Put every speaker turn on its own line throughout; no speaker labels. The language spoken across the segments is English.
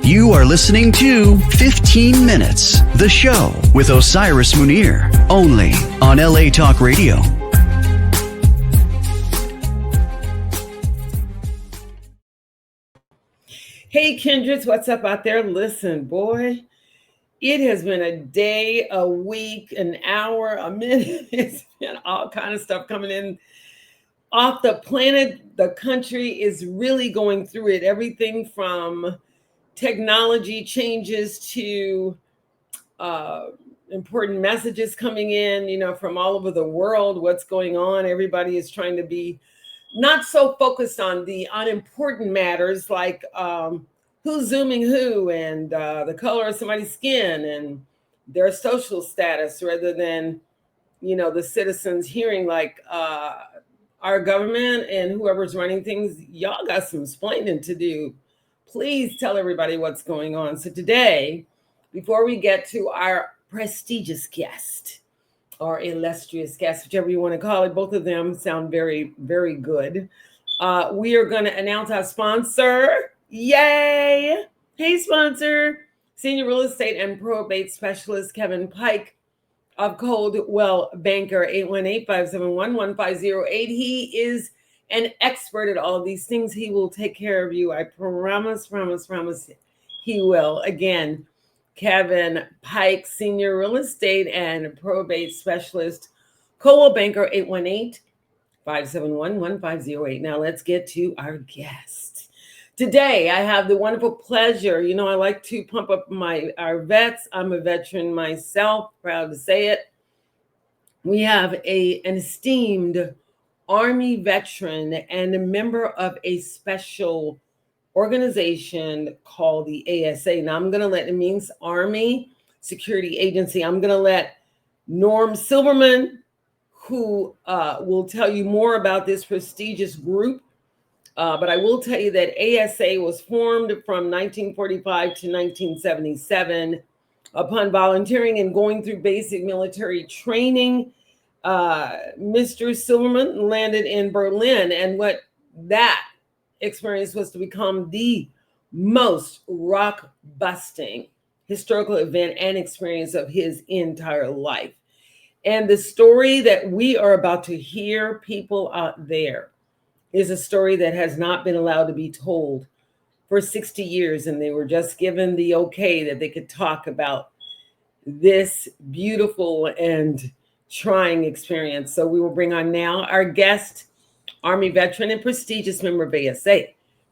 You are listening to 15 Minutes, the show with Osiris Munir, only on LA Talk Radio.
Hey, Kindreds, what's up out there? Listen, boy, it has been a day, a week, an hour, a minute. It's been all kind of stuff coming in off the planet. The country is really going through it. Everything from technology changes to important messages coming in, from all over the world. What's going on? Everybody is trying to be not so focused on the unimportant matters like who's zooming who and the color of somebody's skin and their social status, rather than, the citizens hearing like our government and whoever's running things, y'all got some explaining to do. Please tell everybody what's going on. So today, before we get to our prestigious guest or illustrious guest, whichever you want to call it, both of them sound very, very good. We are going to announce our sponsor. Yay! Hey, sponsor. Senior real estate and probate specialist Kevin Pike of Coldwell Banker, 818-571-1508. He is an expert at all of these things. He will take care of you. I promise he will. Again, Kevin Pike, Senior Real Estate and Probate Specialist, Coldwell Banker, 818-571-1508. Now let's get to our guest. Today, I have the wonderful pleasure. I like to pump up our vets. I'm a veteran myself, proud to say it. We have an esteemed Army veteran and a member of a special organization called the ASA. Now I'm going to let, it means Army Security Agency. I'm going to let Norm Silverman, who will tell you more about this prestigious group. But I will tell you that ASA was formed from 1945 to 1977. Upon volunteering and going through basic military training, Mr. Silverman landed in Berlin, and what that experience was to become the most rock-busting historical event and experience of his entire life. And the story that we are about to hear, people out there, is a story that has not been allowed to be told for 60 years, and they were just given the okay that they could talk about this beautiful and trying experience. So we will bring on now our guest, Army veteran and prestigious member of ASA,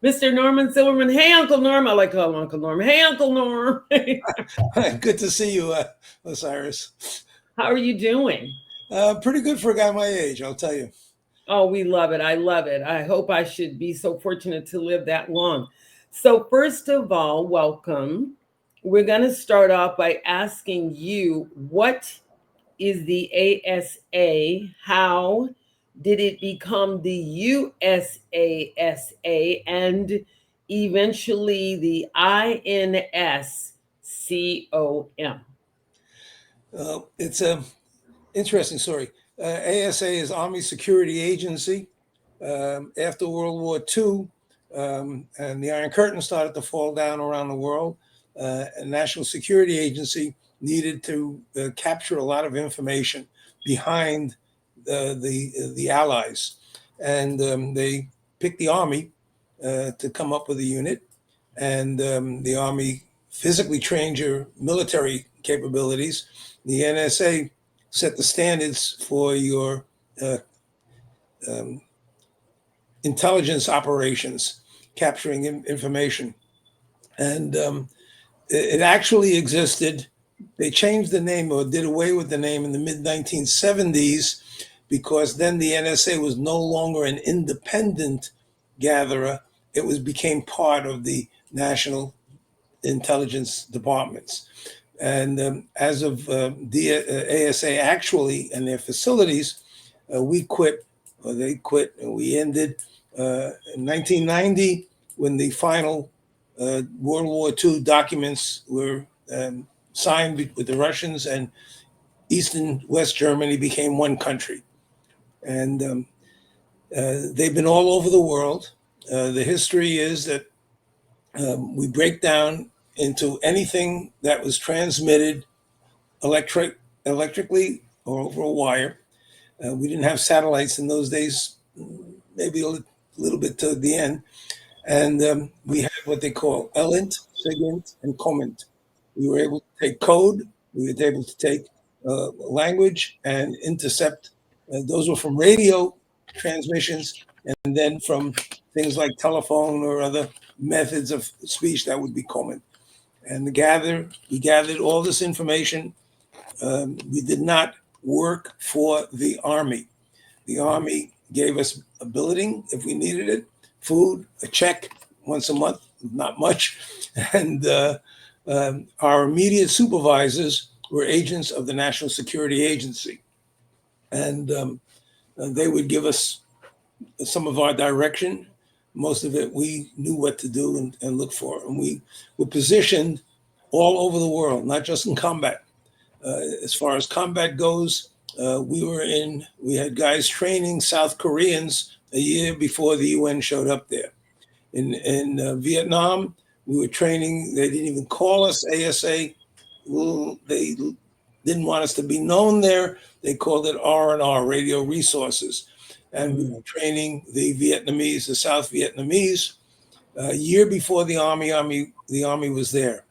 Mr. Norman Silverman. Hey, Uncle Norm. I like to call him Uncle Norm. Hey, Uncle Norm.
Good to see you, Osiris.
How are you doing?
Pretty good for a guy my age, I'll tell you.
Oh, we love it. I love it. I hope I should be so fortunate to live that long. So first of all, welcome. We're going to start off by asking you, what is the ASA? How did it become the USASA and eventually the INSCOM?
It's an interesting story. ASA is Army Security Agency. After World War II, and the Iron Curtain started to fall down around the world, a National Security Agency needed to capture a lot of information behind the Allies, and they picked the Army to come up with a unit, and the Army physically trained your military capabilities. The NSA set the standards for your intelligence operations, capturing information, and it actually existed. They changed the name, or did away with the name, in the mid-1970s, because then the NSA was no longer an independent gatherer. It became part of the National Intelligence Departments. And as of the ASA actually and their facilities, we quit, or they quit, and we ended in 1990 when the final World War II documents were signed with the Russians, and East and West Germany became one country. And they've been all over the world. The history is that we break down into anything that was transmitted electrically or over a wire. We didn't have satellites in those days, maybe a little bit to the end. And we had what they call ELINT, SIGINT, and COMINT. We were able to take code, we were able to take language and intercept. Those were from radio transmissions, and then from things like telephone or other methods of speech that would be COMINT. And we gathered all this information. We did not work for the Army. The Army gave us a building if we needed it, food, a check once a month, not much. And our immediate supervisors were agents of the National Security Agency. And they would give us some of our direction. Most of it, we knew what to do and look for. And we were positioned all over the world, not just in combat. As far as combat goes, we had guys training South Koreans a year before the UN showed up there. In Vietnam, we were training. They didn't even call us ASA. Well, they didn't want us to be known there. They called it R&R, Radio Resources. And we were training the Vietnamese, the South Vietnamese. A year before the Army was there.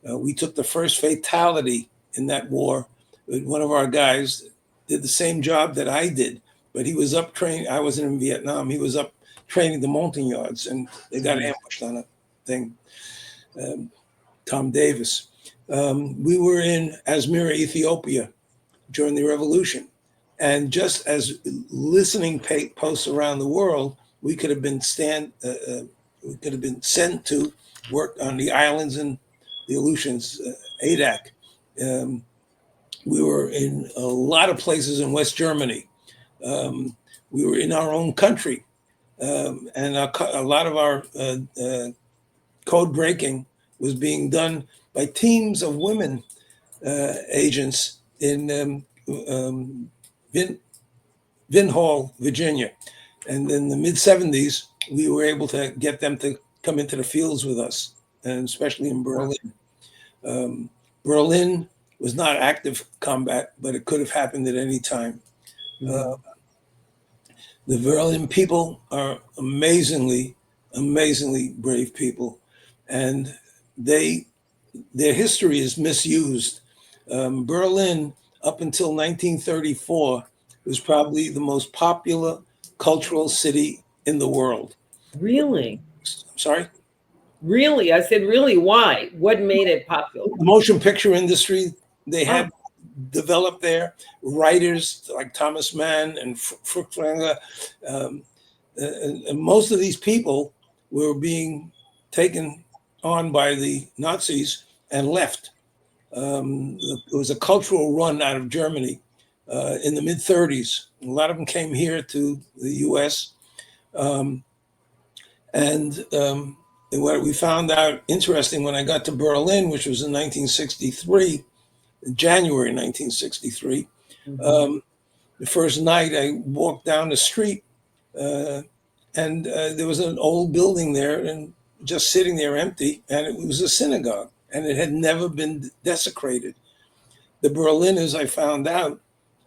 We took the first fatality in that war. One of our guys did the same job that I did, but he was up training. I wasn't in Vietnam. He was up training the Montagnards, and they got ambushed on a thing. Tom Davis. We were in Asmara, Ethiopia during the revolution. And just as listening posts around the world, we could have been sent to work on the islands and the Aleutians, Adak. We were in a lot of places in West Germany. We were in our own country. And a lot of our code breaking was being done by teams of women agents in Vinhall, Virginia. And in the mid-70s, we were able to get them to come into the fields with us, and especially in Berlin. Berlin was not active combat, but it could have happened at any time. The Berlin people are amazingly brave people, and their history is misused. Berlin, up until 1934, was probably the most popular cultural city in the world.
Really?
Sorry?
Really? I said, really, why? What made it popular?
The motion picture industry, they had developed there. Writers like Thomas Mann and Furtwängler, and most of these people were being taken on by the Nazis and left. It was a cultural run out of Germany in the mid-30s. A lot of them came here to the U.S. And what we found out interesting when I got to Berlin, which was in 1963, January 1963, the first night I walked down the street and there was an old building there and just sitting there empty, and it was a synagogue, and it had never been desecrated. The Berliners, I found out,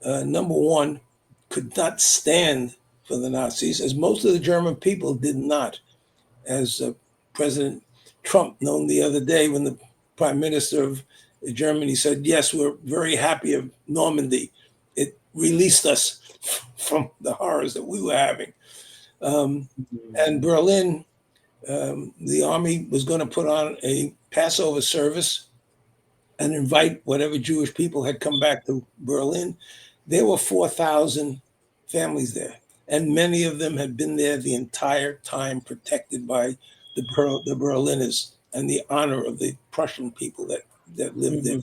number one, could not stand for the Nazis, as most of the German people did not. As President Trump known the other day when the Prime Minister of Germany said, yes, we're very happy of Normandy. It released us from the horrors that we were having. And Berlin, the army was going to put on a Passover service and invite whatever Jewish people had come back to Berlin. There were 4,000 families there, and many of them had been there the entire time, protected by the Berliners and the honor of the Prussian people that lived there.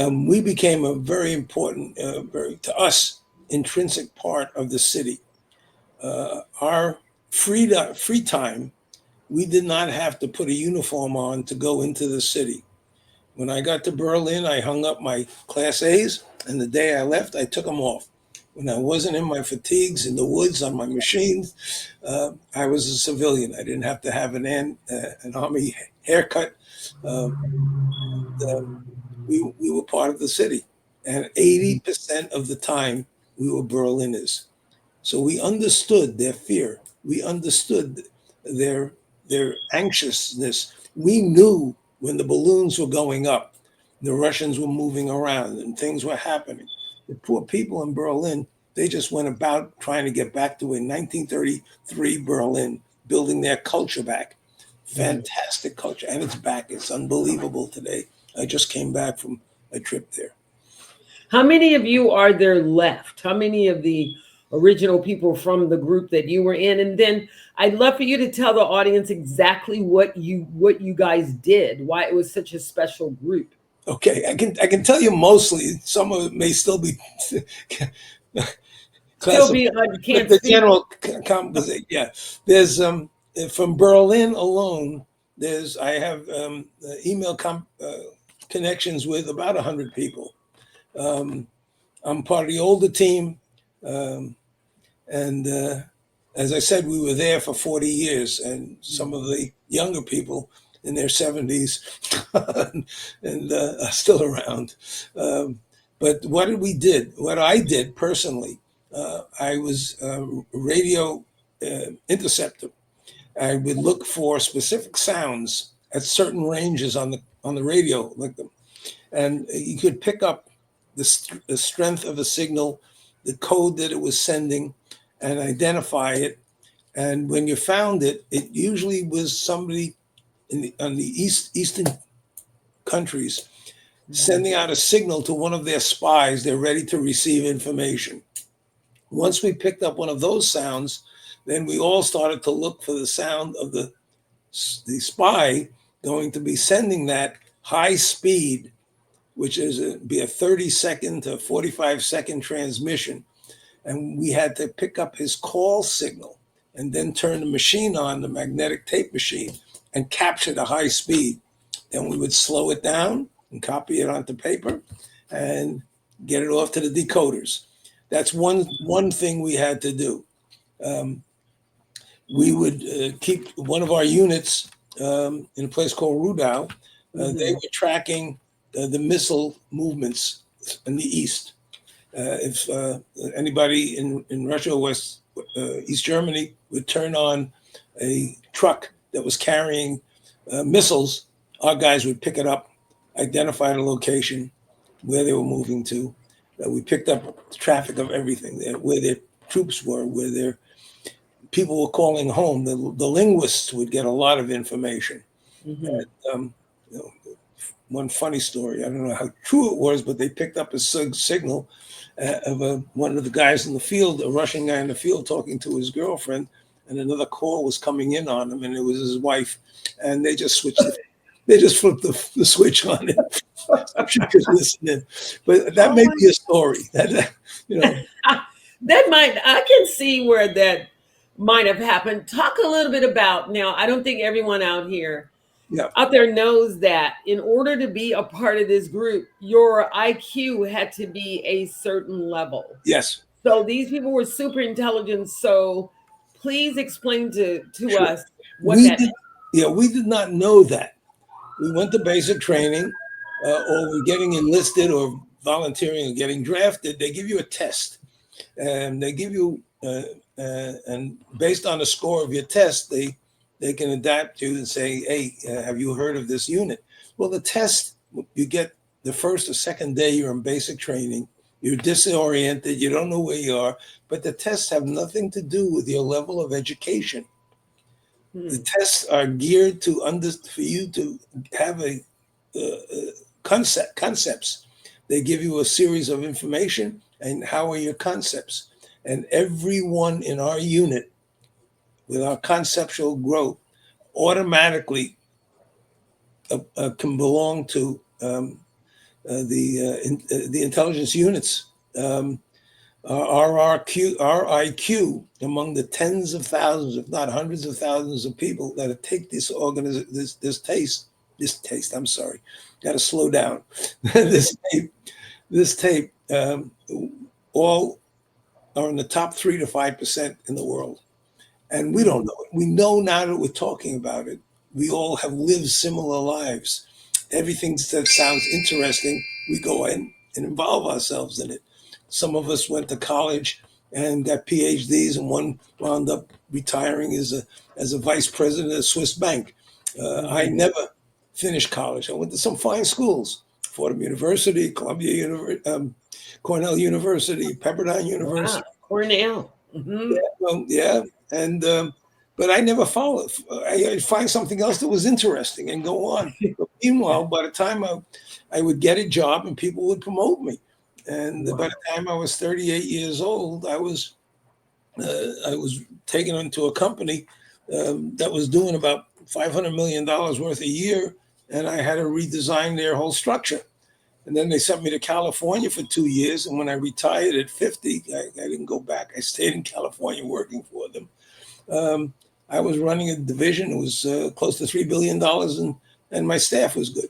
We became a very important, to us, intrinsic part of the city. Our free time, we did not have to put a uniform on to go into the city. When I got to Berlin, I hung up my Class A's, and the day I left, I took them off. when I wasn't in my fatigues in the woods on my machines, I was a civilian. I didn't have to have an army haircut. Um, we were part of the city, and 80% of the time we were Berliners. So we understood their fear. We understood their anxiousness. We knew when the balloons were going up, the Russians were moving around and things were happening. The poor people in Berlin, they just went about trying to get back to a 1933 Berlin, building their culture back. Fantastic culture, and it's back. It's unbelievable today. I just came back from a trip there.
How many of you are there left? How many of the original people from the group that you were in? And then I'd love for you to tell the audience exactly what you guys did, why it was such a special group.
Okay, I can tell you mostly. Some of it may still be
Still be can't
the
speak.
general composition. Yeah, there's from Berlin alone. I have email connections with about 100 people. I'm part of the older team, and as I said, we were there for 40 years, and some of the younger people in their 70s and are still around. But what I did personally, I was a radio interceptor. I would look for specific sounds at certain ranges on the radio, and you could pick up the strength of a signal, the code that it was sending, and identify it. And when you found it, it usually was somebody on the eastern countries sending out a signal to one of their spies. They're ready to receive information. Once we picked up one of those sounds, then we all started to look for the sound of the spy going to be sending that high speed, which is be a 30-second to 45-second transmission. And we had to pick up his call signal and then turn the machine on, the magnetic tape machine, and capture the high speed. Then we would slow it down and copy it onto paper and get it off to the decoders. That's one thing we had to do. We would keep one of our units in a place called Rudau. They were tracking the missile movements in the east. If anybody in Russia or East Germany would turn on a truck that was carrying missiles, our guys would pick it up, identify the location, where they were moving to. We picked up the traffic of everything, where their troops were, where their people were calling home. The linguists would get a lot of information. And, one funny story, I don't know how true it was, but they picked up a signal of one of the guys in the field, a Russian guy in the field talking to his girlfriend, and another call was coming in on him, and it was his wife, and they just switched it. They just flipped the switch on it. She could listen in. But that may be a story. That
I can see where that might have happened. Talk a little bit about, now, I don't think everyone out there knows that in order to be a part of this group, your IQ had to be a certain level.
Yes.
So these people were super intelligent. So please explain to us what that is.
Yeah, we did not know that. We went to basic training, or we're getting enlisted or volunteering or getting drafted. They give you a test, and they give you, and based on the score of your test, they can adapt you and say, hey, have you heard of this unit? Well, the test, you get the first or second day you're in basic training, you're disoriented, you don't know where you are, but the tests have nothing to do with your level of education. The tests are geared for you to have concepts. They give you a series of information, and how are your concepts? And everyone in our unit, with our conceptual growth, automatically can belong to the intelligence units. Our IQ among the tens of thousands, if not hundreds of thousands of people that take this taste. I'm sorry, got to slow down. This tape, all are in the top 3 to 5% in the world. And we don't know it. We know now that we're talking about it. We all have lived similar lives. Everything that sounds interesting, we go in and involve ourselves in it. Some of us went to college and got PhDs, and one wound up retiring as a vice president of a Swiss bank. I never finished college. I went to some fine schools: Fordham University, Cornell University, Pepperdine University.
Wow. Cornell. Mm-hmm.
Yeah, and but I never followed. I find something else that was interesting and go on. But meanwhile, by the time I would get a job and people would promote me, and by the time I was 38 years old, I was taken into a company that was doing about $500 million worth a year, and I had to redesign their whole structure. And then they sent me to California for 2 years. And when I retired at 50, I didn't go back. I stayed in California working for them. I was running a division. It was close to $3 billion, and my staff was good.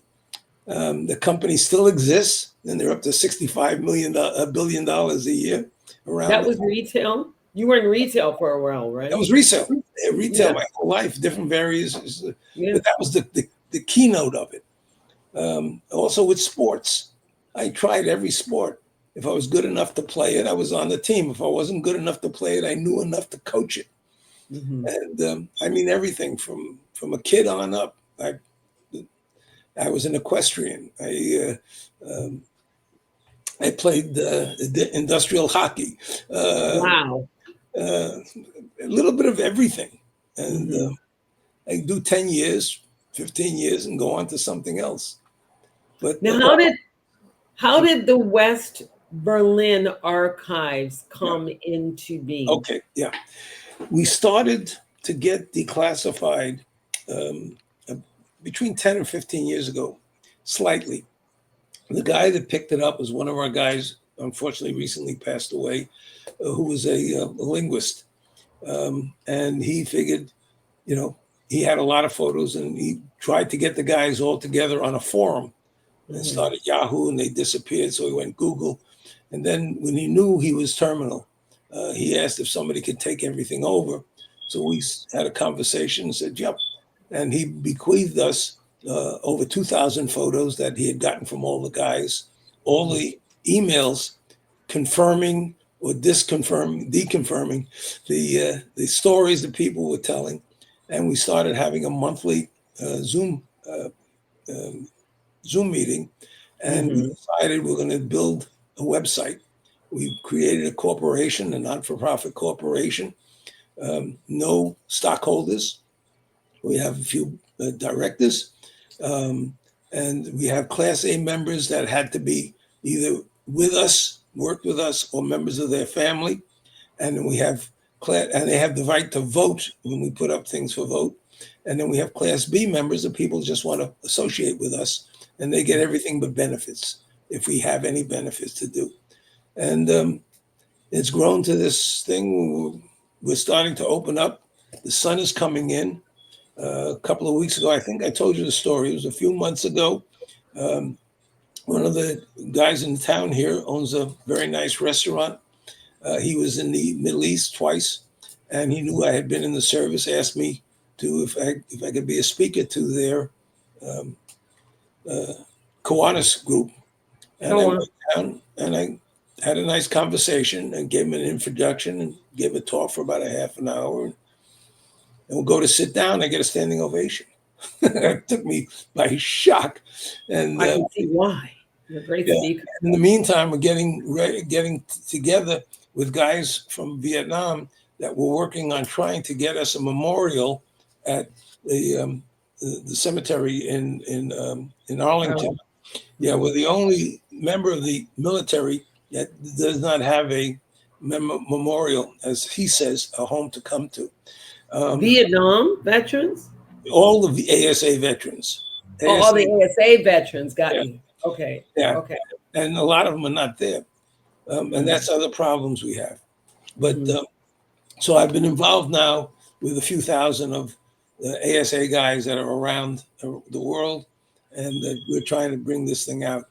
The company still exists, and they're up to $65 billion a year. Around
that was retail? You were in retail for a while, right?
That was retail. Retail my whole life, different various. But that was the keynote of it. Also with sports, I tried every sport. If I was good enough to play it, I was on the team. If I wasn't good enough to play it, I knew enough to coach it. Mm-hmm. And I mean, everything from a kid on up. I was an equestrian. I played industrial hockey.
Wow.
A little bit of everything. And I do 10 years, 15 years and go on to something else. But
now, how did the West Berlin archives come into being?
Okay, yeah. We started to get declassified between 10 and 15 years ago, slightly. The guy that picked it up was one of our guys, unfortunately recently passed away, who was a linguist. And he figured, he had a lot of photos, and he tried to get the guys all together on a forum and started Yahoo, and they disappeared. So he went Google. And then when he knew he was terminal, he asked if somebody could take everything over. So we had a conversation and said, yep. And he bequeathed us over 2,000 photos that he had gotten from all the guys, all the emails confirming or deconfirming the stories that people were telling. And we started having a monthly Zoom meeting, and we decided we're going to build a website. We created a corporation, a not-for-profit corporation, no stockholders. We have a few directors, and we have Class A members that had to be either with us, worked with us, or members of their family. And then we have and they have the right to vote when we put up things for vote. And then we have Class B members that people just want to associate with us, and they get everything but benefits if we have any benefits to do. And it's grown to this thing. We're starting to open up. The sun is coming in. A couple of weeks ago, I think I told you the story. It was a few months ago. One of the guys in town here owns a very nice restaurant. He was in the Middle East twice, and he knew I had been in the service, asked me if I could be a speaker to their Kiwanis group. And I went down and I had a nice conversation and gave him an introduction and gave a talk for about a half an hour. And we'll go to sit down. I get a standing ovation. It took me by shock. And
I can see why. You're a great speaker.
In the meantime, we're getting together with guys from Vietnam that were working on trying to get us a memorial at the cemetery in Arlington. Yeah, we're the only member of the military that does not have a memorial, as he says, a home to come to.
Vietnam veterans?
All of the ASA veterans.
All the ASA veterans, got you. Okay.
Yeah.
Okay.
And a lot of them are not there. And that's other problems we have. But so I've been involved now with a few thousand of the ASA guys that are around the world, and we're trying to bring this thing out.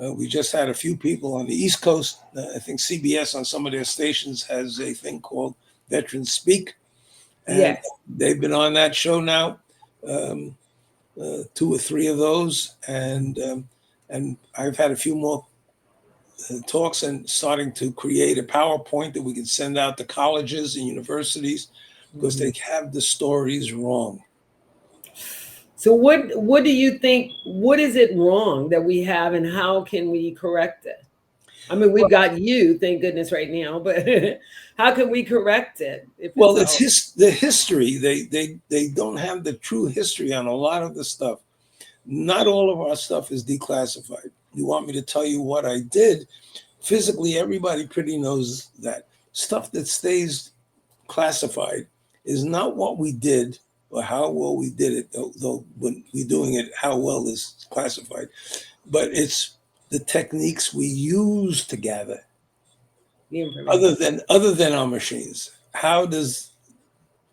We just had a few people on the East Coast. I think CBS on some of their stations has a thing called Veterans Speak. And
Yes.
they've been on that show now, 2 or 3 of those. And I've had a few more talks and starting to create a PowerPoint that we can send out to colleges and universities because they have the stories wrong.
So what do you think, what is it wrong that we have and how can we correct it? I mean, we've got you, thank goodness, right now, but how can we correct it?
Well, it's the history. They don't have the true history on a lot of the stuff. Not all of our stuff is declassified. You want me to tell you what I did? Physically, everybody pretty knows that. Stuff that stays classified is not what we did or how well we did it, though when we're doing it, how well is classified. But it's the techniques we use to gather. Other than our machines. How does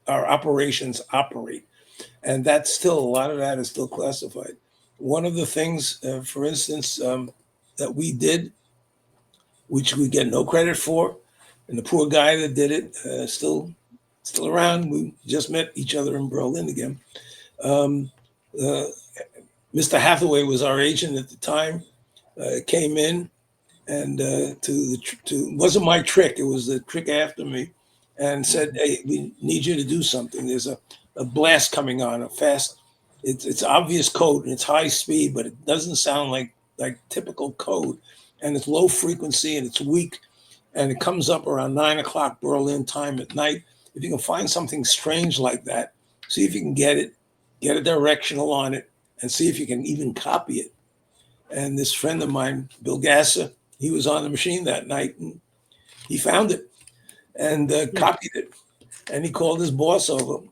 our operations operate? And that's still, a lot of that is still classified. One of the things, for instance, that we did, which we get no credit for, and the poor guy that did it, still around. We just met each other in Berlin again. Mr. Hathaway was our agent at the time. Came in and wasn't my trick. It was the trick after me, and said, "Hey, we need you to do something. There's a blast coming on, a fast. It's obvious code and it's high speed, but it doesn't sound like typical code, and it's low frequency and it's weak, and it comes up around 9 o'clock Berlin time at night. If you can find something strange like that, see if you can get a directional on it, and see if you can even copy it." And this friend of mine, Bill Gasser, he was on the machine that night, and he found it and copied it. And he called his boss over,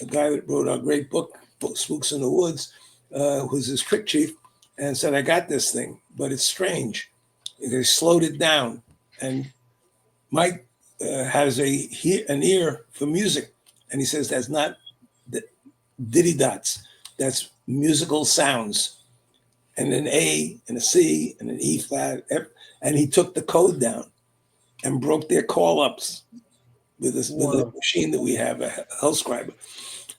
a guy that wrote our great book, Spooks in the Woods, who's his trick chief, and said, "I got this thing, but it's strange." They slowed it down. And Mike has an ear for music. And he says, "That's not diddy dots. That's musical sounds. And an A and a C and an E flat." And he took the code down and broke their call ups with a machine that we have, a Hellscriber.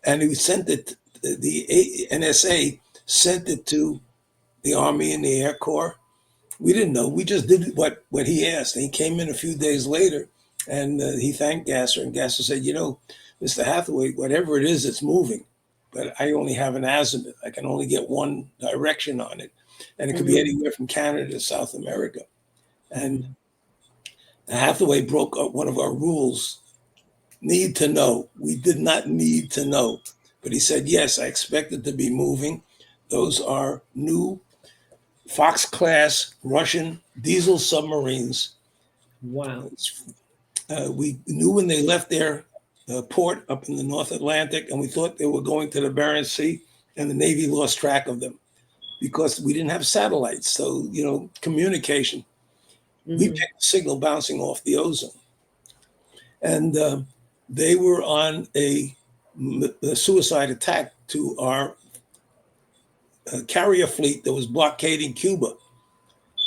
And he sent it, the NSA sent it to the Army and the Air Corps. We didn't know. We just did what he asked. And he came in a few days later and he thanked Gasser. And Gasser said, "Mr. Hathaway, whatever it is, it's moving. But I only have an azimuth. I can only get one direction on it. And it could be anywhere from Canada to South America." And Hathaway broke up one of our rules, need to know. We did not need to know. But he said, "Yes, I expect it to be moving. Those are new Fox-class Russian diesel submarines."
Wow.
We knew when they left their port up in the North Atlantic, and we thought they were going to the Bering Sea, and the Navy lost track of them because we didn't have satellites. So, communication. We picked a signal bouncing off the ozone. And they were on a suicide attack to our carrier fleet that was blockading Cuba.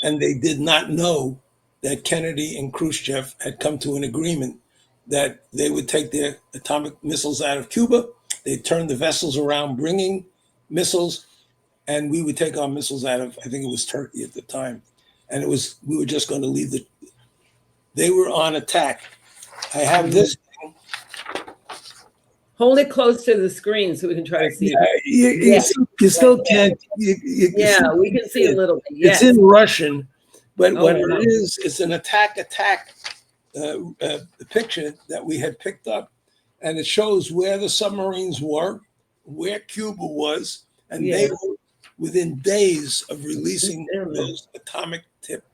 And they did not know that Kennedy and Khrushchev had come to an agreement that they would take their atomic missiles out of Cuba. They'd turn the vessels around bringing missiles, and we would take our missiles out of, I think it was Turkey at the time. And we were just going to leave they were on attack. I have this thing.
Hold it close to the screen so we can try to see
it. You still can't.
We can see a little bit.
Yes. It's in Russian, but what it is, it's an attack picture that we had picked up, and it shows where the submarines were, where Cuba was, and they were within days of releasing those atomic tip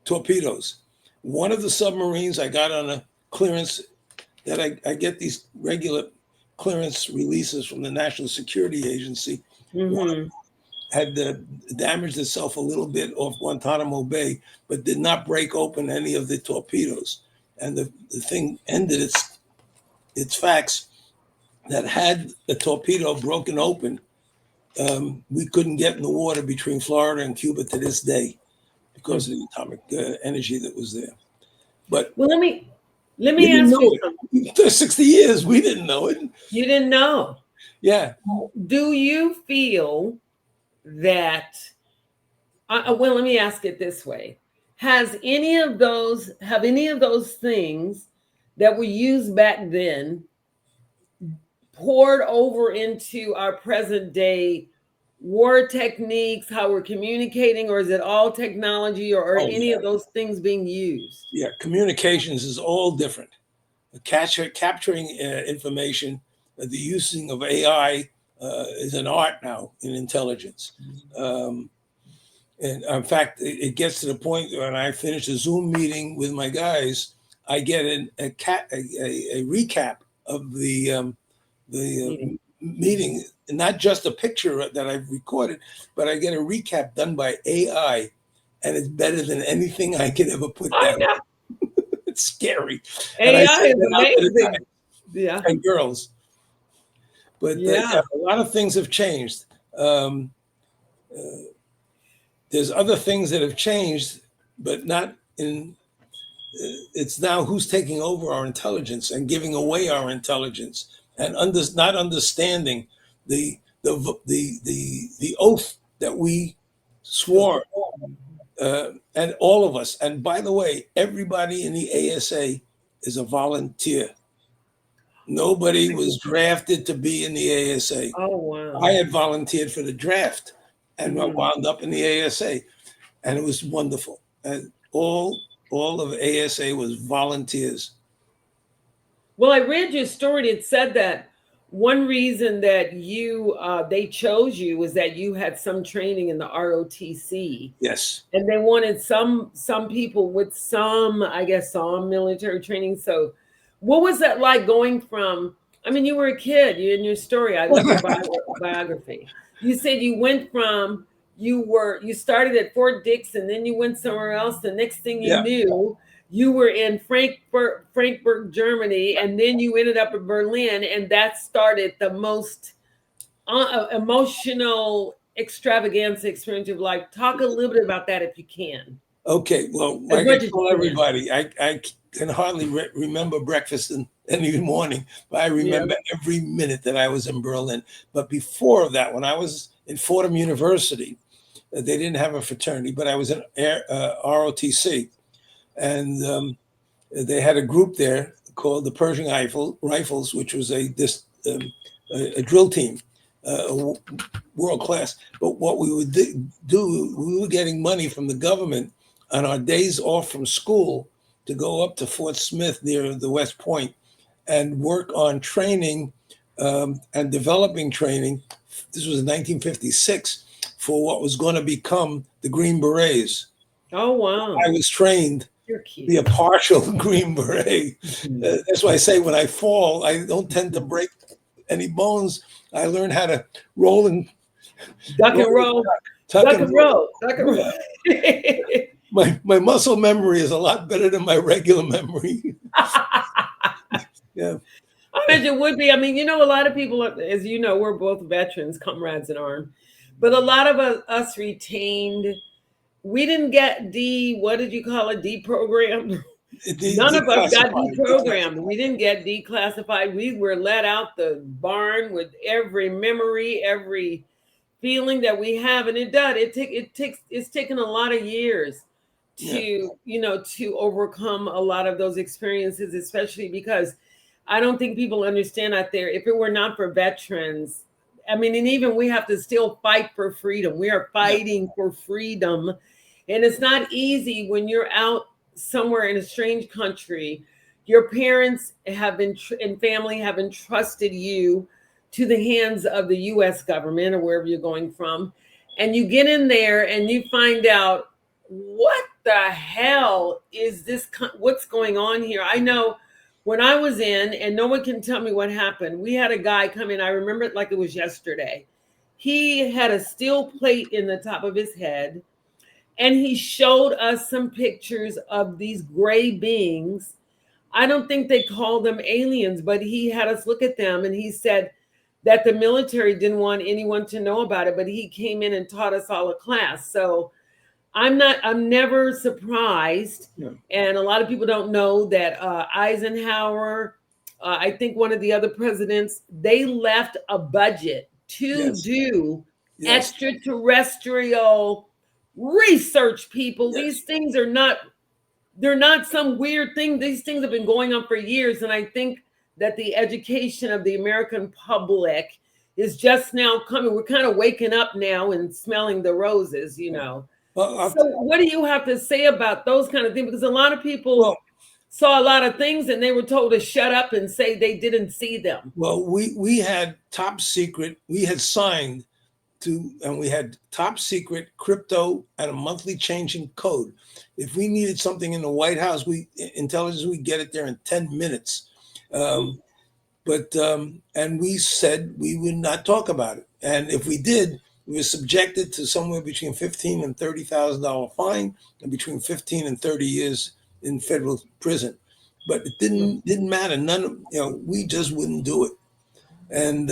torpedoes. One of the submarines I got on a clearance that I get these regular clearance releases from the National Security Agency. Had damaged itself a little bit off Guantanamo Bay, but did not break open any of the torpedoes. And the thing ended its facts that had the torpedo broken open, we couldn't get in the water between Florida and Cuba to this day because of the atomic energy that was there. But
Well, let me
we didn't
ask
know
you something.
it. 60 years, we didn't know it.
You didn't know.
Yeah.
Do you feel that? Well, let me ask it this way: have any of those things that were used back then poured over into our present day war techniques, how we're communicating, or is it all technology, or are
Oh,
any
yeah.
of those things being used?
Yeah, communications is all different. Capturing information, the using of AI is an art now in intelligence. And in fact, it gets to the point when I finish a Zoom meeting with my guys, I get a recap of the meeting, not just a picture that I've recorded, but I get a recap done by AI, and it's better than anything I could ever put
I
down.
know.
It's scary. And I
AI
say
is
that out to the
amazing.
guys
Yeah.
and girls. But
Yeah.
a lot of things have changed. There's other things that have changed, but not in. It's now who's taking over our intelligence and giving away our intelligence, and not understanding the oath that we swore, and all of us. And by the way, everybody in the ASA is a volunteer. Nobody was drafted to be in the ASA.
Oh wow.
I had volunteered for the draft, and I
Mhm.
wound up in the ASA, and it was wonderful. And all of ASA was volunteers.
Well, I read your story. It said that one reason that you they chose you was that you had some training in the ROTC,
Yes.
and they wanted some people with some, I guess, some military training. So, what was that like going from? I mean, you were a kid. You in your story. I love your biography. You said you went from you started at Fort Dix, and then you went somewhere else. The next thing you
Yeah.
knew, you were in Frankfurt, Germany, and then you ended up in Berlin, and that started the most emotional extravaganza experience of life. Talk a little bit about that if you can.
Okay. Well,
As
like I
much as
tell
you can.
everybody, I can hardly remember breakfast in any morning, but I remember every minute that I was in Berlin. But before that, when I was in Fordham University, they didn't have a fraternity, but I was in ROTC, and they had a group there called the Pershing Rifles, which was a drill team, world class. But what we would do, we were getting money from the government on our days off from school to go up to Fort Smith near the West Point and work on training and developing training. This was in 1956 for what was going to become the Green Berets.
Oh wow!
I was trained to be a partial Green Beret. That's why I say when I fall, I don't tend to break any bones. I learned how to roll and
duck and roll,
tuck
duck and roll, duck and roll.
My muscle memory is a lot better than my regular memory. Yeah.
I bet it would be. I mean, a lot of people, as you know, we're both veterans, comrades in arms, but a lot of us retained. We didn't get what did you call it, deprogrammed? None of us got deprogrammed. We didn't get declassified. We were let out the barn with every memory, every feeling that we have, and it's taken a lot of years to to overcome a lot of those experiences, especially because I don't think people understand out there. If it were not for veterans, I mean, and even we have to still fight for freedom. We are fighting for freedom, and it's not easy when you're out somewhere in a strange country. Your parents and family have entrusted you to the hands of the U.S. government or wherever you're going from, and you get in there and you find out, what the hell is this? What's going on here? I know when I was in, and no one can tell me what happened, we had a guy come in. I remember it like it was yesterday. He had a steel plate in the top of his head, and he showed us some pictures of these gray beings. I don't think they called them aliens, but he had us look at them, and he said, that the military didn't want anyone to know about it, but he came in and taught us all a class. So I'm never surprised.
Yeah.
And a lot of people don't know that Eisenhower, I think one of the other presidents, they left a budget to
Yes.
do
Yes.
extraterrestrial research, people.
Yes.
These things are not, they're not some weird thing. These things have been going on for years. And I think that the education of the American public is just now coming. We're kind of waking up now and smelling the roses, you know.
Well,
So what do you have to say about those kind of things? Because a lot of people
well,
saw a lot of things and they were told to shut up and say they didn't see them.
well, we had top secret. We had signed to, and we had top secret crypto and a monthly changing code. If we needed something in the White House, intelligence, we get it there in 10 minutes. And we said we would not talk about it. And if we did, we were subjected to somewhere between $15,000 and $30,000 fine and between 15 and 30 years in federal prison. But it didn't matter. We just wouldn't do it. And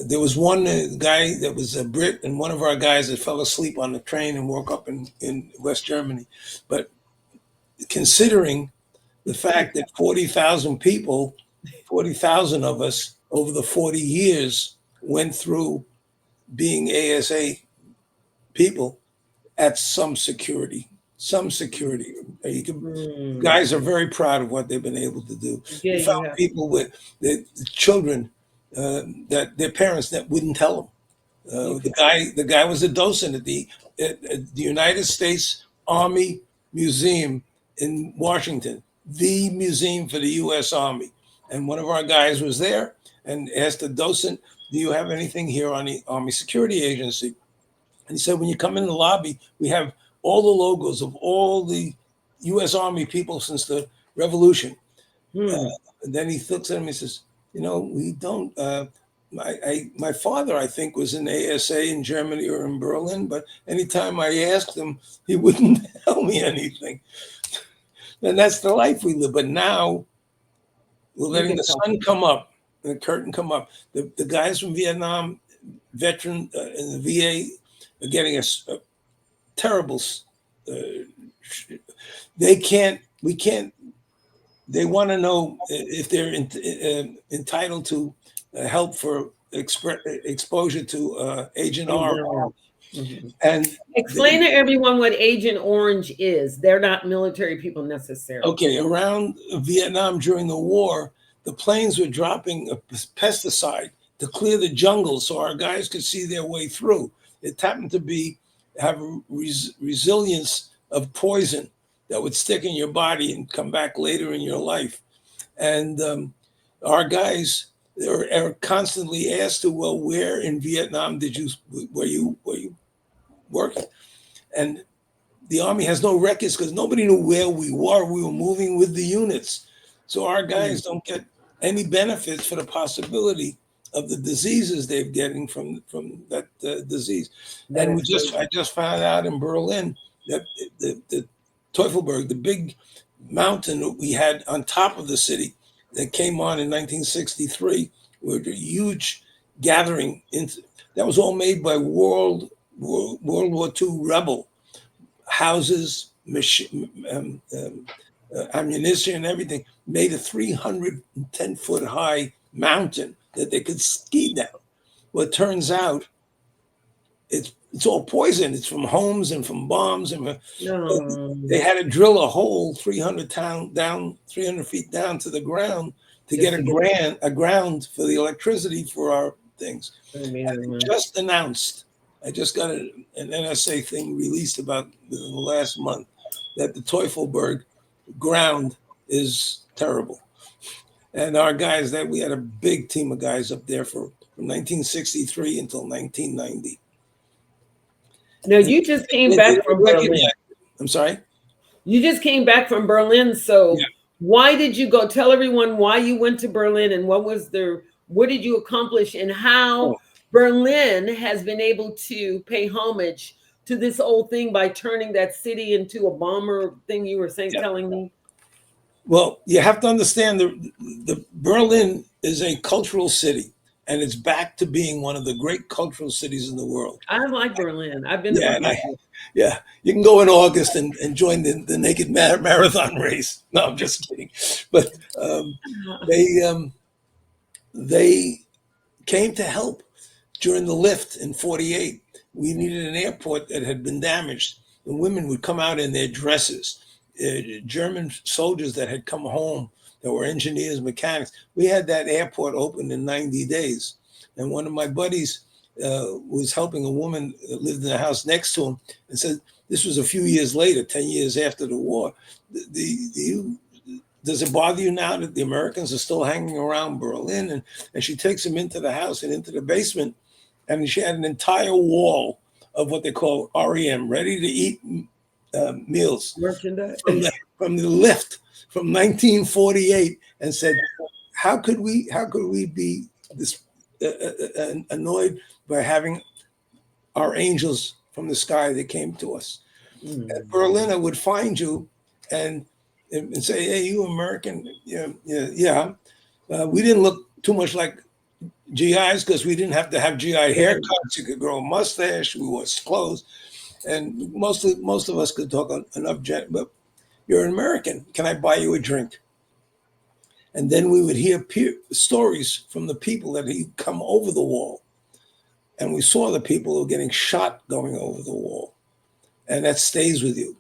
there was one guy that was a Brit, and one of our guys that fell asleep on the train and woke up in West Germany. But considering the fact that 40,000 people, 40,000 of us over the 40 years went through being ASA people at some security. Guys are very proud of what they've been able to do.
Yeah,
we found people with the children that their parents that wouldn't tell them. The guy was a docent at the United States Army Museum in Washington, the museum for the U.S. Army. And one of our guys was there and asked the docent, "Do you have anything here on the Army Security Agency?" And he said, "When you come in the lobby, we have all the logos of all the U.S. Army people since the Revolution." And then he looks at him and he says, "We don't. My father, I think, was in ASA in Germany or in Berlin, but anytime I asked him, he wouldn't tell me anything." And that's the life we live. But now we're letting the sun come up, the curtain come up. The guys from Vietnam, veteran in the VA, are getting a terrible. We can't. They want to know if they're entitled to help for exposure to Agent Orange.
Mm-hmm.
And
explain to everyone what Agent Orange is. They're not military people necessarily.
Okay, around Vietnam during the war, the planes were dropping a pesticide to clear the jungle so our guys could see their way through. It happened to have resilience of poison that would stick in your body and come back later in your life. And our guys are constantly asked to, "Well, where in Vietnam were you working?" And the Army has no records because nobody knew where we were. We were moving with the units. So our guys don't get any benefits for the possibility of the diseases they're getting from that disease. And I just found out in Berlin that the Teufelberg, the big mountain that we had on top of the city that came on in 1963, were a huge gathering. That was all made by World War II rebel houses, ammunition and everything, made a 310-foot high mountain that they could ski down. Well, it turns out it's all poison. It's from homes and from bombs. And they had to drill a hole 300 feet down to the ground to get a ground for the electricity for our things. Just announced, I just got an NSA thing released about the last month that the Teufelberg ground is terrible. And our guys, we had a big team of guys up there from 1963 until 1990.
Now, you just came back from Berlin.
I'm sorry?
You just came back from Berlin. So why did you go? Tell everyone why you went to Berlin and what did you accomplish and how Berlin has been able to pay homage to this old thing by turning that city into a bomber thing you were telling me? Well,
you have to understand the Berlin is a cultural city, and it's back to being one of the great cultural cities in the world.
I like Berlin. I've been to
Yeah,
Berlin.
yeah, you can go in August and join the naked marathon race. No, I'm just kidding. But they they came to help during the lift in '48. We needed an airport that had been damaged. The women would come out in their dresses. German soldiers that had come home that were engineers, mechanics. We had that airport open in 90 days. And one of my buddies was helping a woman that lived in the house next to him and said, this was a few years later, 10 years after the war. Does it bother you now that the Americans are still hanging around Berlin? And she takes him into the house and into the basement. And she had an entire wall of what they call REM, ready to eat meals
Merchandise.
from the lift from 1948, and said, how could we be this annoyed by having our angels from the sky that came to us? And Berliner would find you and say, hey, you American? Yeah. We didn't look too much like GIs because we didn't have to have GI haircuts. You could grow a mustache. We wore clothes, and most of us could talk enough. But you're an American. Can I buy you a drink? And then we would hear stories from the people that had come over the wall, and we saw the people who were getting shot going over the wall, and that stays with you.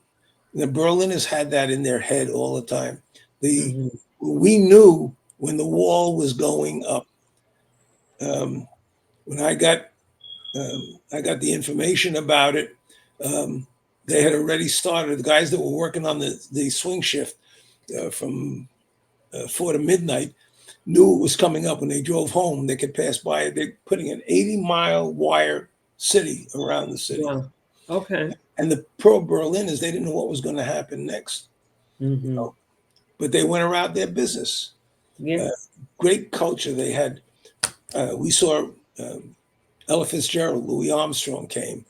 The Berliners had that in their head all the time. We knew when the wall was going up. When I got the information about it, they had already started. The guys that were working on the swing shift from 4 to midnight knew it was coming up. When they drove home, they could pass by it. They're putting an 80-mile wire city around the city.
Wow. Okay.
And the pro-Berliners, they didn't know what was going to happen next. But they went around their business.
Yeah.
Great culture they had. We saw Ella Fitzgerald, Louis Armstrong came.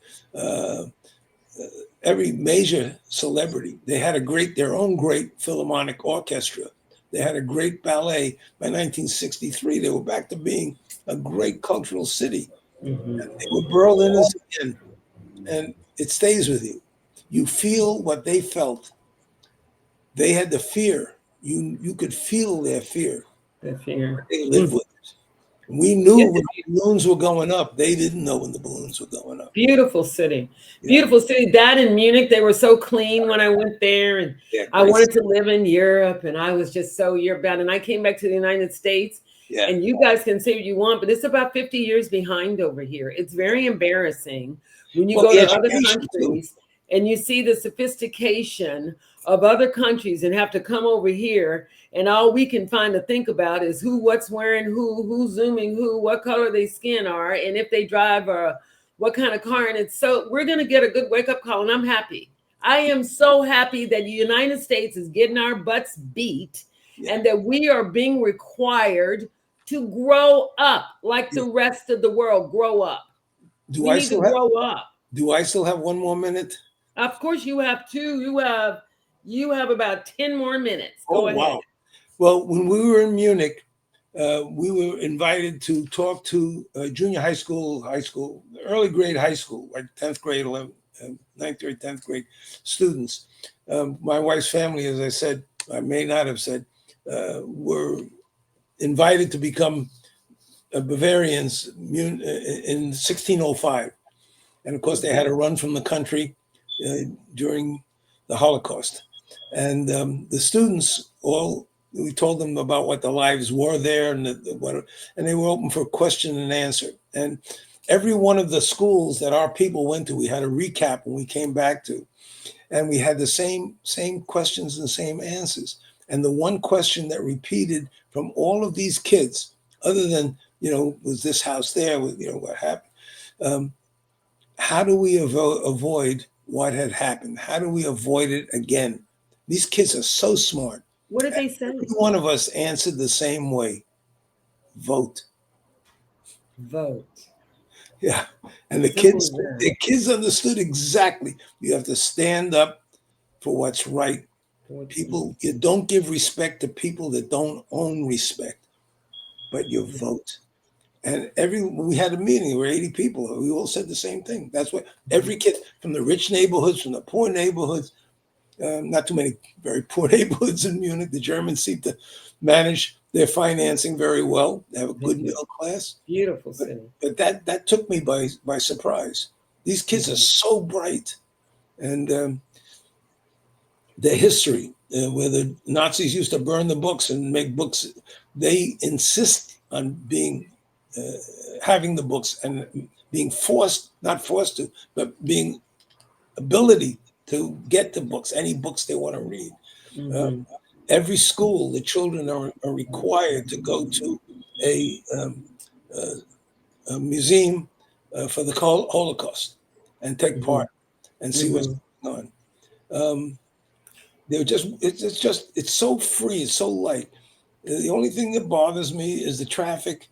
Every major celebrity. They had their own great Philharmonic orchestra. They had a great ballet. By 1963, they were back to being a great cultural city. They were Berliners again, and it stays with you. You feel what they felt. They had the fear. You could feel their fear.
The fear.
They lived with it. We knew when the balloons were going up. They didn't know when the balloons were going up.
Beautiful city. Beautiful city. That in Munich, they were so clean when I went there. And I wanted to live in Europe. And I was just so Europe-bound. And I came back to the United States. Yeah. And you guys can say what you want, but it's about 50 years behind over here. It's very embarrassing when you go to other countries and you see the sophistication of other countries and have to come over here. And all we can find to think about is what's wearing who's zooming what color their skin are, and if they drive what kind of car. And it's so we're going to get a good wake up call. And I'm happy. I am so happy that the United States is getting our butts beat and that we are being required to grow up like the rest of the world. Grow up. We need to grow up.
Do I still have one more minute?
Of course you have two. You have about 10 more minutes. Go ahead. Wow.
Well, when we were in Munich, we were invited to talk to junior high school, early grade high school, like 10th grade, 9th grade, 10th grade students. My wife's family, as I said, I may not have said, were invited to become Bavarians in 1605. And of course, they had to run from the country during the Holocaust. And the students we told them about what the lives were there, and they were open for question and answer. And every one of the schools that our people went to, we had a recap when we came back to, and we had the same questions and same answers. And the one question that repeated from all of these kids, other than was this house there? What happened? How do we avoid what had happened? How do we avoid it again? These kids are so smart.
What did they say?
Every one of us answered the same way. Vote.
Vote.
Yeah. And the kids understood exactly. You have to stand up for what's right. People, you don't give respect to people that don't own respect, but you vote. And we had a meeting, there were 80 people. We all said the same thing. That's what every kid from the rich neighborhoods, from the poor neighborhoods, not too many very poor neighborhoods in Munich. The Germans seem to manage their financing very well. They have a good middle class.
Beautiful city.
But that took me by surprise. These kids are so bright. And their history, where the Nazis used to burn the books and make books, they insist on having the books and being not forced to, but being ability to get the books, any books they want to read. Every school, the children are required to go to a museum for the Holocaust and take part and see what's going on. It's so free, it's so light. The only thing that bothers me is the traffic,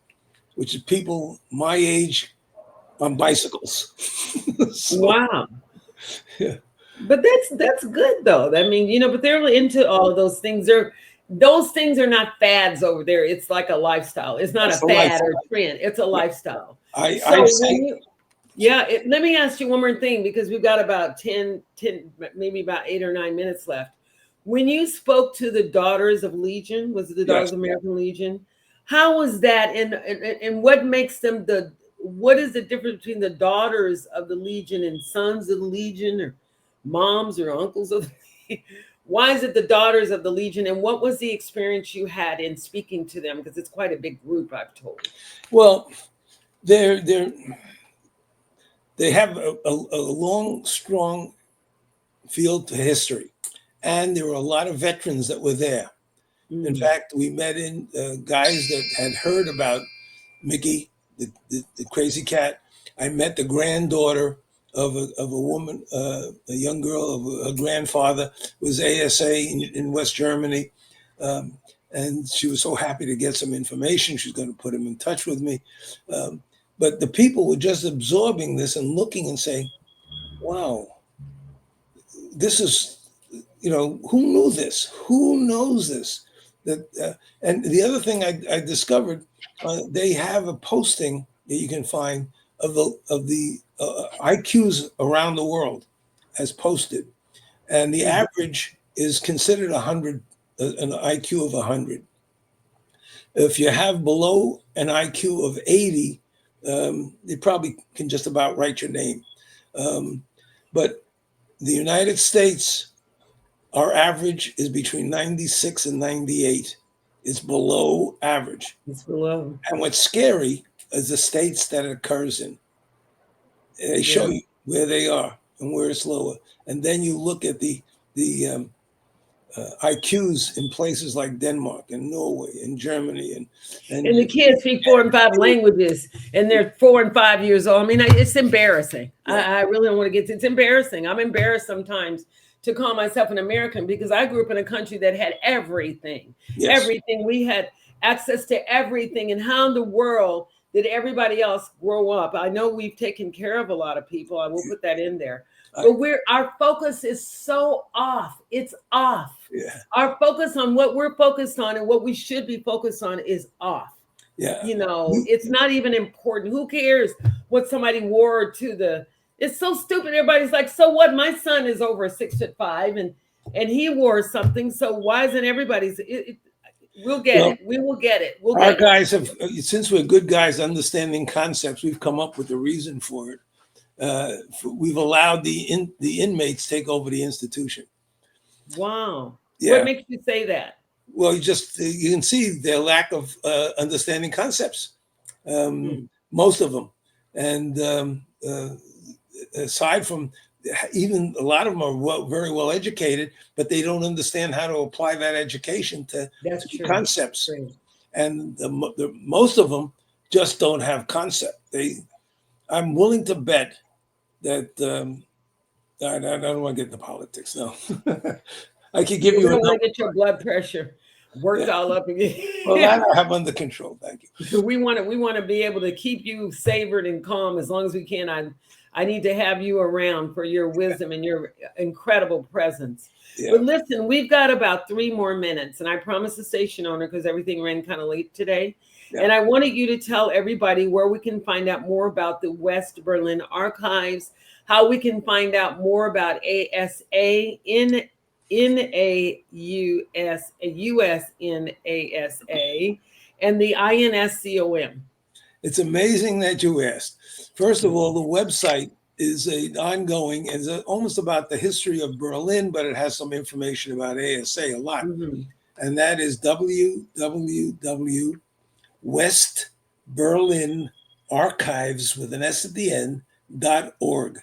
which is people my age on bicycles.
Wow.
Yeah.
But that's good though. I mean, but they're into all of those things. Those things are not fads over there. It's like a lifestyle. It's not a fad or trend. It's a lifestyle. Let me ask you one more thing, because we've got about 10, maybe about 8 or 9 minutes left. When you spoke to the Daughters of Legion, was it the Daughters of American Legion? How was that? And what makes them what is the difference between the Daughters of the Legion and Sons of the Legion, or moms or uncles of the Legion? Why is it the Daughters of the Legion? And what was the experience you had in speaking to them? Because it's quite a big group, I've told.
Well, they have a long, strong field to history. And there were a lot of veterans that were there. In fact, we met guys that had heard about Mickey, the crazy cat. I met the granddaughter of a woman, a young girl of a grandfather was ASA in West Germany. And she was so happy to get some information. She's going to put him in touch with me. But the people were just absorbing this and looking and saying, wow, this is, who knew this? Who knows this? And the other thing I discovered, they have a posting that you can find of the IQs around the world as posted, and the average is considered 100, an IQ of 100. If you have below an IQ of 80, you probably can just about write your name. But the United States, our average is between 96 and 98. It's below average.
It's below. And
what's scary is the states that it occurs in. They show you where they are and where it's lower. And then you look at the IQs in places like Denmark and Norway and Germany. And
the kids speak 4 and 5 languages, and they're 4 and 5 years old. I mean, it's embarrassing. I really don't want to get to it. It's embarrassing. I'm embarrassed sometimes to call myself an American, because I grew up in a country that had everything. Everything. We had access to everything. And how in the world did everybody else grow up? I know we've taken care of a lot of people. I will put that in there. But our focus is so off. It's off.
Yeah.
Our focus on what we're focused on and what we should be focused on is off.
Yeah.
It's not even important. Who cares what somebody wore to the... It's so stupid. Everybody's like, so what? My son is over 6'5", and he wore something. So why isn't everybody's? We'll get it. We will get it.
Our guys have, since we're good guys understanding concepts, we've come up with a reason for it. We've allowed the inmates take over the institution.
Wow.
Yeah.
What makes you say that?
Well, you can see their lack of understanding concepts. Most of them, and aside from, even a lot of them are very well educated, but they don't understand how to apply that education to concepts. True. And the most of them just don't have concept. I'm willing to bet that I don't want to get into politics. No, I could give you.
don't want to get your blood pressure worked all up again.
Well, that I have under control. Thank you.
We want to be able to keep you savored and calm as long as we can. I need to have you around for your wisdom and your incredible presence. Yeah. But listen, we've got about 3 more minutes, and I promised the station owner, because everything ran kind of late today,
Yeah.
And I wanted you to tell everybody where we can find out more about the West Berlin Archives, how we can find out more about ASA in a USNASA and the INSCOM.
It's amazing that you asked. First of all, the website is almost about the history of Berlin, but it has some information about ASA, a lot.
Mm-hmm.
And that is www.westberlinarchives with an S at the end .org.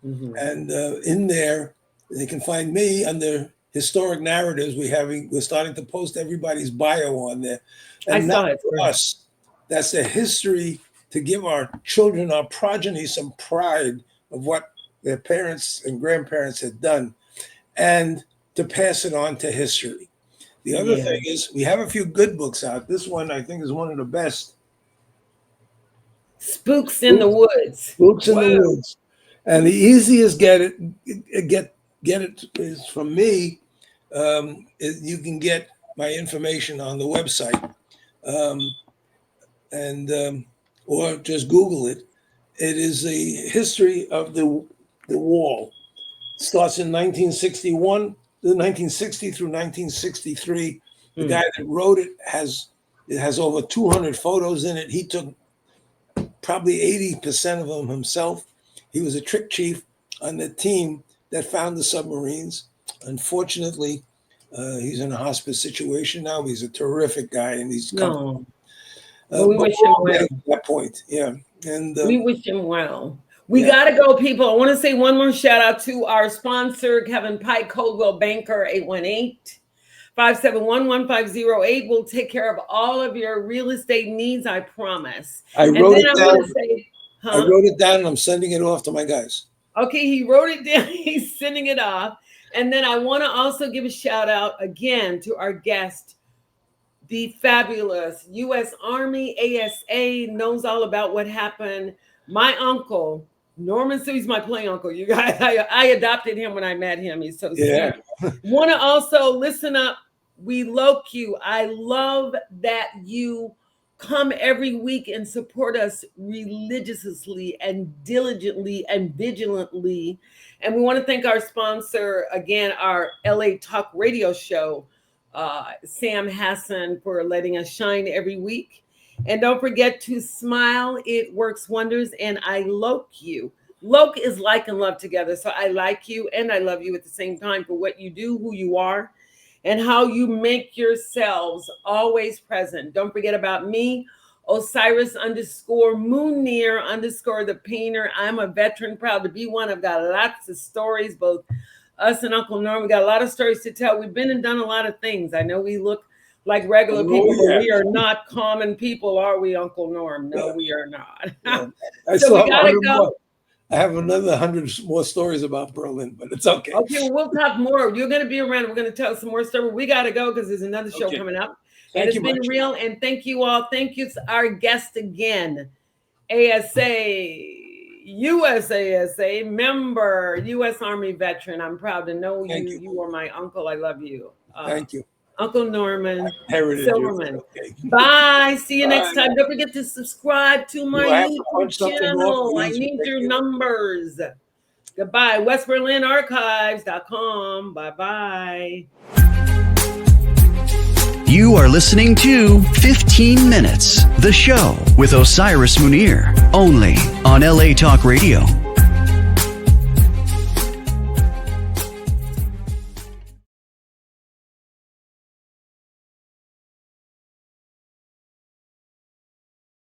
Mm-hmm.
And in there, they can find me under historic narratives. We're starting to post everybody's bio on there. And
I saw it.
For us, that's a history to give our children, our progeny, some pride of what their parents and grandparents had done, and to pass it on to history. The other thing is we have a few good books out. This one I think is one of the best.
Spooks in the Woods.
Spooks in the Woods. And the easiest get it is from me. You can get my information on the website, or just Google it. It is a history of the wall. It starts in 1960 through 1963. The guy that wrote it has over 200 photos in it. He took probably 80% of them himself. He was a trick chief on the team that found the submarines. Unfortunately, he's in a hospice situation now. He's a terrific guy, and he's come.
We wish him well.
At that point, yeah. And
we wish him well. We got to go, people. I want to say one more shout out to our sponsor, Kevin Pike, Coldwell Banker, 818-571-1508. We'll take care of all of your real estate needs, I promise.
I wrote it down, and I'm sending it off to my guys.
Okay, he wrote it down. He's sending it off. And then I want to also give a shout out again to our guest, the fabulous U.S. Army ASA, knows all about what happened. My uncle, Norman, so he's my play uncle. You guys, I adopted him when I met him. He's so sweet. Want to also listen up. We love you. I love that you come every week and support us religiously and diligently and vigilantly. And we want to thank our sponsor, again, our LA Talk radio show, Sam Hassan, for letting us shine every week. And don't forget to smile. It works wonders. And I loke you. Loke is like and love together. So I like you and I love you at the same time for what you do, who you are, and how you make yourselves always present. Don't forget about me, Osiris_Munir_ the painter. I'm a veteran, proud to be one. I've got lots of stories, both us and Uncle Norm. We got a lot of stories to tell. We've been and done a lot of things. I know we look like regular people, but we are not common people, are we, Uncle Norm? No, we are not. So we gotta go.
I have another 100 more stories about Berlin, but it's okay.
Okay, well, we'll talk more. You're going to be around. We're going to tell some more stories. We got to go because there's another show coming up. And it's been real. And thank you all. Thank you to our guest again, ASA, USASA member, U.S. Army veteran. I'm proud to know you. You are my uncle. I love you.
Thank you.
Uncle Norman Silverman. Okay. Bye. See you next time. Don't forget to subscribe to my YouTube channel. I need your numbers. Goodbye. WestBerlinArchives.com. Bye-bye.
You are listening to 15 Minutes, the show with Osiris Munir, only on LA Talk Radio.